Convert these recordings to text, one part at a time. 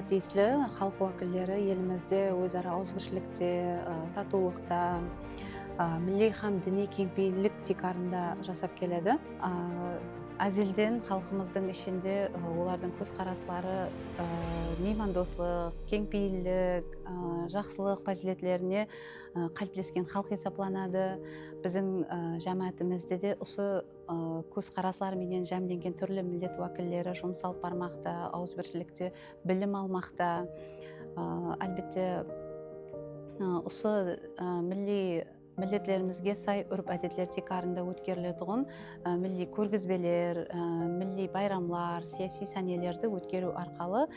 тиеслі халық уәкілдері елімізде өзара ауызбіршілікте, татулықта, милли һәм діни кеңпейілдік тикарында жасап келеді. Әзелден халқымыздың ішінде олардың көзқараслары меймандослық, кеңпейілдік, жақсылық фазилетлеріне қалыптасқан халық есептелінеді. Біздің жәмәтімізде де осы көзқараслар менен жәмленген түрлі миллет уәкілдері жұмыс алып бармақта, ауызбіршілікте білім алмақта. Әлбетте осы миллетлерімізге сай үрп әдетлер тикарында өткерілетұғын милли көргізбелер, милли байрамлар, сияси сәнелерді өткеру арқалы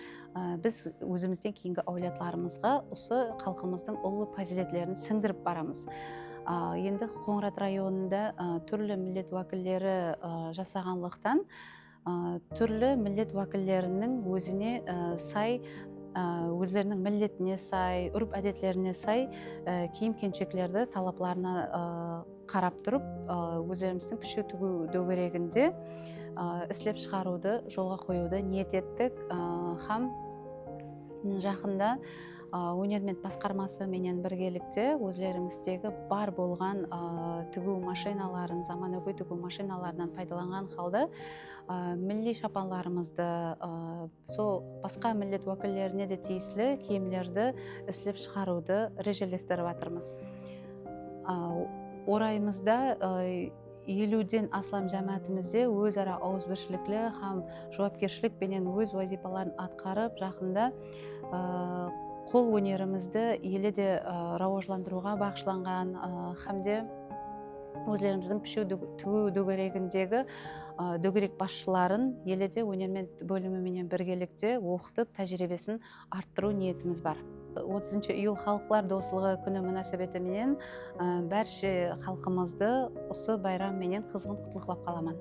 біз өзімізден кейінгі әулетларымызға осы халқымыздың ұлы фазилетлерін сіңдіріп барамыз. Енді Қоңырат районында түрлі миллет уәкілдері жасағанлықтан түрлі миллет уәкілдерінің өзіне сай, өзлерінің миллетіне сай, үрп әдетлеріне сай киім-кеншектерді талапларына қарап тұрып, өздеріміздің пішу тігу дөңгелегінде іслеп шығаруды, жолға қоюды ниет еттік. Һәм жақында өнермен басқармасы менен біргелікте өзлеріміздегі бар болған тігу машиналарын, заманауи тігу машиналарынан пайдаланған халда милли шапанларымызды, сол басқа миллет уәкілдеріне де тиеслі киімдерді іслеп шығаруды режелестіріп жатырмыз. Орайымызда 50-ден астам жәмәтімізде өзара ауызбіршіліклі һәм жауапкершілік пенен өз вазипаларын атқарып, жақында қол өнерімізді елде рауажландыруға бағышланған һәмде өзлеріміздің пішу тігу дөңгелегіндегі дөңгелек басшыларын елде өнермен бөлімімен біргелікте оқытып, тәжірибесін арттыру ниетіміз бар. 30 июл халықлар достығы күні мұнасабатыменен бәрше халқымызды осы байрам менен қызғын құттықтап қаламын.